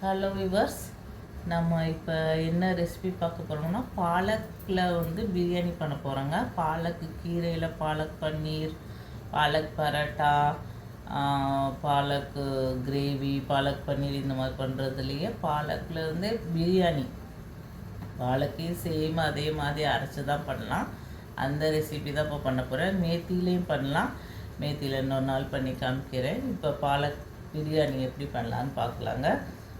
Hello viewers, நம்ம இப்போ என்ன ரெசிபி பார்க்க போகிறோம்னா பாலக்கில் பிரியாணி பண்ண போகிறோங்க. பாலக்கு கீரையில் பாலக் பன்னீர், பாலக் பரோட்டா, பாலக்கு கிரேவி, பாலக் பன்னீர் இந்த மாதிரி பண்ணுறதுலையே பாலக்கில் பிரியாணி பாலக்கே சேம் அதே மாதிரி அரைச்சி தான் பண்ணலாம். அந்த ரெசிபி தான் இப்போ பண்ண போகிறேன். மேத்திலையும் பண்ணலாம், மேத்தியில் இன்னொரு நாள் பண்ணி காமிக்கிறேன். இப்போ பாலக் பிரியாணி எப்படி பண்ணலான்னு பார்க்கலாங்க.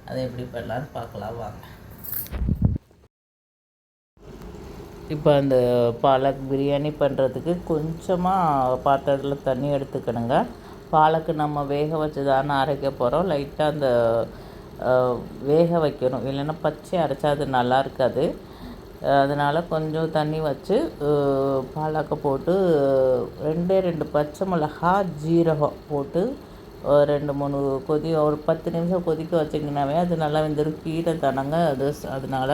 அதை எப்படி பண்ணலான்னு பார்க்கலாம் வாங்க. இப்போ அந்த பாலக் பிரியாணி பண்ணுறதுக்கு கொஞ்சமாக பாத்திரத்தில் தண்ணி எடுத்துக்கணுங்க. பாலக்கு நம்ம வேக வச்சு தானே அரைக்க போகிறோம். லைட்டாக அந்த வேக வைக்கணும், இல்லைன்னா பச்சை அரைச்சா அது நல்லா இருக்காது. அதனால் கொஞ்சம் தண்ணி வச்சு பாலக்கை போட்டு ரெண்டு பச்சை மிளகா, ஜீரகம் போட்டு 2-3 ஒரு 10 நிமிஷம் கொதிக்க வச்சிங்கனாவே அது நல்லா வெந்துடும். கீரை தானங்க அது, அதனால்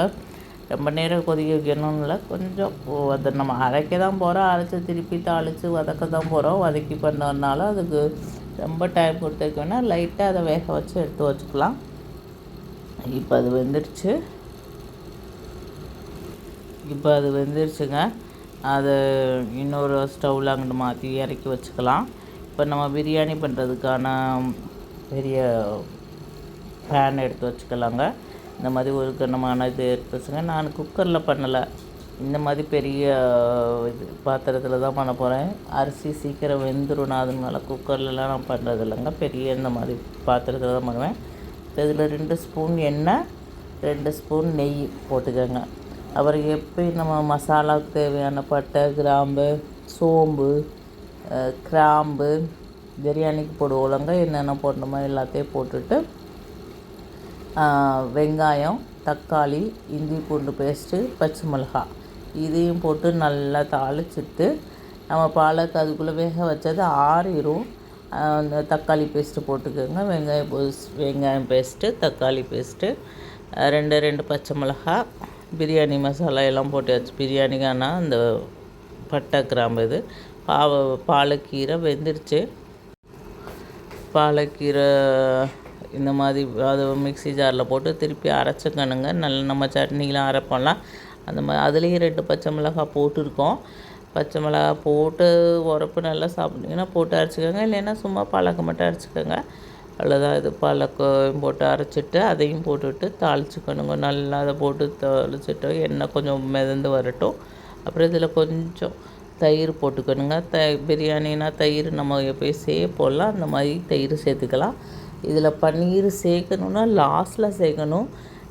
ரொம்ப நேரம் கொதிக்க வைக்கணும்ல. கொஞ்சம் அதை நம்ம அரைக்க தான் போகிறோம், அரைச்சி திருப்பி தாளித்து வதக்க தான் போகிறோம். வதக்கி பண்ணதுனால அதுக்கு ரொம்ப டைம் கொடுத்து வைக்கணும்னா லைட்டாக அதை வேக வச்சு எடுத்து வச்சுக்கலாம். இப்போ அது வெந்துருச்சுங்க. அதை இன்னொரு ஸ்டவ்வில் அங்கிட்டு மாற்றி இறக்கி வச்சுக்கலாம். இப்போ நம்ம பிரியாணி பண்ணுறதுக்கான பெரிய பேன் எடுத்து வச்சுக்கலாங்க. இந்த மாதிரி ஒரு கனமான இது எடுத்து வச்சுங்க. நான் குக்கரில் பண்ணலை, இந்த மாதிரி பெரிய இது பாத்திரத்தில் தான் பண்ண போகிறேன். அரிசி சீக்கிரம் வெந்துடும், நான் அதனால குக்கர்லலாம் நான் பண்ணுறது இல்லைங்க. பெரிய இந்த மாதிரி பாத்திரத்தில் தான் பண்ணுவேன். இதில் 2 ஸ்பூன் எண்ணெய், 2 ஸ்பூன் நெய் போட்டுக்கோங்க. அப்புறம் எப்பயும் நம்ம மசாலாவுக்கு தேவையான பட்டை, கிராம்பு, சோம்பு, கிராம்பு, பிரியாணிக்கு போடுவோம்லங்க, என்னென்ன போடணுமோ எல்லாத்தையும் போட்டுட்டு வெங்காயம், தக்காளி, இஞ்சி பூண்டு பேஸ்ட்டு, பச்சை மிளகாய் இதையும் போட்டு நல்லா தாளிச்சிட்டு நம்ம பாலக்கு அதுக்குள்ளே வேக வச்சது ஆறிடும். அந்த தக்காளி பேஸ்ட்டு போட்டுக்கோங்க. வெங்காயம் பேஸ்ட்டு, தக்காளி பேஸ்ட்டு, 2 பச்சை மிளகாய், பிரியாணி மசாலா எல்லாம் போட்டு வச்சு பிரியாணிக்கான அந்த பட்டை, கிராம்பு. இது பாலக்கீரை வெந்துருச்சு. பாலக்கீரை இந்த மாதிரி அது மிக்ஸி ஜாரில் போட்டு திருப்பி அரைச்சிக்கணுங்க. நல்லா நம்ம சட்னிலாம் அரைப்போம்லாம் அந்த மாதிரி. அதுலேயும் 2 பச்சை மிளகாய் போட்டுருக்கோம். பச்சை மிளகாய் போட்டு உரப்பு நல்லா சாப்பிட்டிங்கன்னா போட்டு அரைச்சிக்கோங்க, இல்லைன்னா சும்மா பாலக்கை மட்டும் அரைச்சிக்கோங்க. அவ்வளோதான். இது பாலக்கையும் போட்டு அரைச்சிட்டு அதையும் போட்டுவிட்டு தாளிச்சிக்கணுங்க. நல்லா அதை போட்டு தாளிச்சிட்டு எண்ணெய் கொஞ்சம் மிதந்து வரட்டும். அப்புறம் இதில் கொஞ்சம் தயிர் போட்டுக்கணுங்க. பிரியாணினா தயிர் நம்ம எப்போயும் சேர்ப்போம்ல, அந்த மாதிரி தயிர் சேர்த்துக்கலாம். இதில் பன்னீர் சேர்க்கணுன்னா லாஸ்ட்டில் சேர்க்கணும்.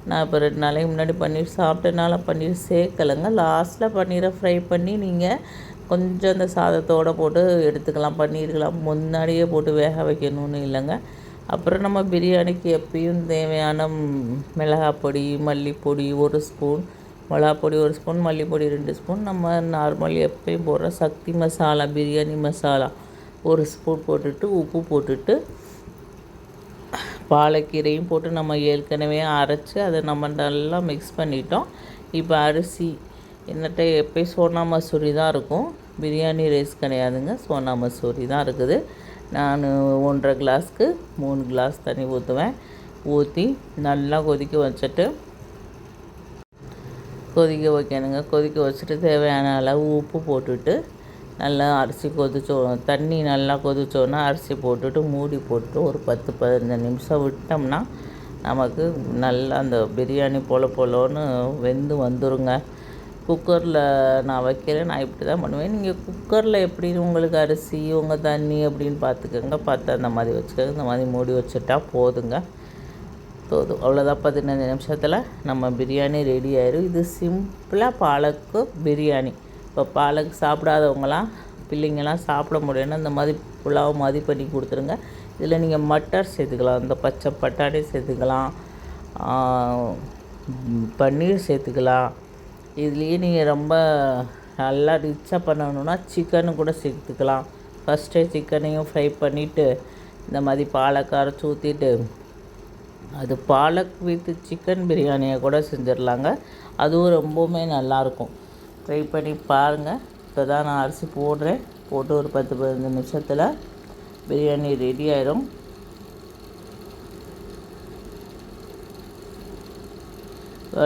நான் இப்போ 2 நாளைக்கு முன்னாடி பன்னீர் சாப்பிட்டனால பன்னீர் சேர்க்கலைங்க. லாஸ்ட்டில் பன்னீரை ஃப்ரை பண்ணி நீங்கள் கொஞ்சம் அந்த சாதத்தோடு போட்டு எடுத்துக்கலாம். பன்னீருக்கெல்லாம் முன்னாடியே போட்டு வேக வைக்கணும்னு இல்லைங்க. அப்புறம் நம்ம பிரியாணிக்கு எப்பயும் தேவையான மிளகாய் பொடி, மல்லிப்பொடி 1 ஸ்பூன், மிளகாப்பொடி 1 ஸ்பூன், மல்லிப்பொடி 2 ஸ்பூன், நம்ம நார்மல் எப்பயும் போடுற சக்தி மசாலா, பிரியாணி மசாலா 1 ஸ்பூன் போட்டுட்டு உப்பு போட்டுட்டு பாலக்கீரையும் போட்டு நம்ம ஏற்கனவே அரைச்சி அதை நம்ம நல்லா மிக்ஸ் பண்ணிட்டோம். இப்போ அரிசி என்னட்ட எப்போயும் சோனா மசூரி தான் இருக்கும், பிரியாணி ரைஸ் கிடையாதுங்க, சோனா மசூரி தான் இருக்குது. நான் 1.5 கிளாஸ்க்கு 3 கிளாஸ் தண்ணி ஊற்றுவேன். ஊற்றி நல்லா கொதிக்க வச்சுட்டு கொதிக்க வைக்கணுங்க. கொதிக்க வச்சுட்டு தேவையான அளவு உப்பு போட்டுட்டு நல்லா அரிசி தண்ணி நல்லா கொதிச்சோன்னா அரிசி போட்டுட்டு மூடி போட்டு ஒரு 10-15 நிமிஷம் விட்டோம்னா நமக்கு நல்லா அந்த பிரியாணி போலன்னு வெந்து வந்துடுங்க. குக்கரில் நான் வைக்கிறேன், நான் இப்படி தான் பண்ணுவேன். நீங்கள் குக்கரில் எப்படி உங்களுக்கு அரிசி உங்கள் தண்ணி அப்படின்னு பார்த்துக்கோங்க, பார்த்து அந்த மாதிரி வச்சுக்கோங்க. இந்த மாதிரி மூடி வச்சுட்டா போதுங்க. அவ்வளோதான். 15 நிமிஷத்தில் நம்ம பிரியாணி ரெடி ஆயிடும். இது சிம்பிளாக பாலக்கு பிரியாணி. இப்போ பாலக்கு சாப்பிடாதவங்களாம், பிள்ளைங்கள்லாம் சாப்பிட முடியும்னா இந்த மாதிரி புலாவ் மாதிரி பண்ணி கொடுத்துருங்க. இதில் நீங்கள் மட்டர் சேர்த்துக்கலாம், இந்த பச்சை பட்டாணி சேர்த்துக்கலாம், பன்னீர் சேர்த்துக்கலாம். இதுலேயே நீங்கள் ரொம்ப நல்லா ரிச்சாக பண்ணணுன்னா சிக்கனு கூட சேர்த்துக்கலாம். ஃபஸ்ட்டே சிக்கனையும் ஃப்ரை பண்ணிவிட்டு இந்த மாதிரி பாலக்கு அரைச்சி ஊற்றிட்டு அது பாலக் வித் சிக்கன் பிரியாணியை கூட செஞ்சிடலாங்க. அதுவும் ரொம்பவுமே நல்லாயிருக்கும். ட்ரை பண்ணி பாருங்கள். இப்போ தான் நான் அரிசி போடுறேன். போட்டு ஒரு 10-15 நிமிஷத்தில் பிரியாணி ரெடி ஆயிடும்.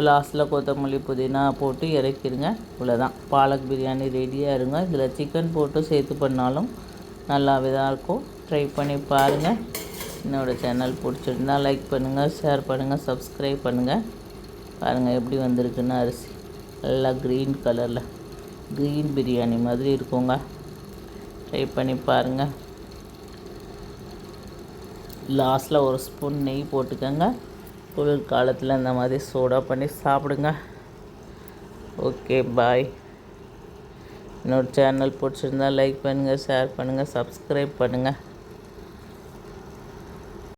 லாஸ்ட்டில் கொத்தமல்லி புதினா போட்டு இறக்கிடுங்க. இவ்வளோதான், பாலக் பிரியாணி ரெடியாக இருங்க. இதில் சிக்கன் போட்டு சேர்த்து பண்ணாலும் நல்லாவே தான் இருக்கும். ட்ரை பண்ணி பாருங்கள். என்னோடய சேனல் பிடிச்சிருந்தால் லைக் பண்ணுங்கள், ஷேர் பண்ணுங்கள், சப்ஸ்கிரைப் பண்ணுங்கள். பாருங்கள் எப்படி வந்திருக்குன்னு அரிசி நல்லா க்ரீன் கலரில் க்ரீன் பிரியாணி மாதிரி இருக்குங்க. ட்ரை பண்ணி பாருங்கள். லாஸ்ட்டில் ஒரு ஸ்பூன் நெய் போட்டுக்கோங்க. குளிர் காலத்தில் இந்த மாதிரி சூடாக பண்ணி சாப்பிடுங்க. ஓகே, பாய். என்னோடய சேனல் பிடிச்சிருந்தால் லைக் பண்ணுங்கள், ஷேர் பண்ணுங்கள், சப்ஸ்கிரைப் பண்ணுங்கள்.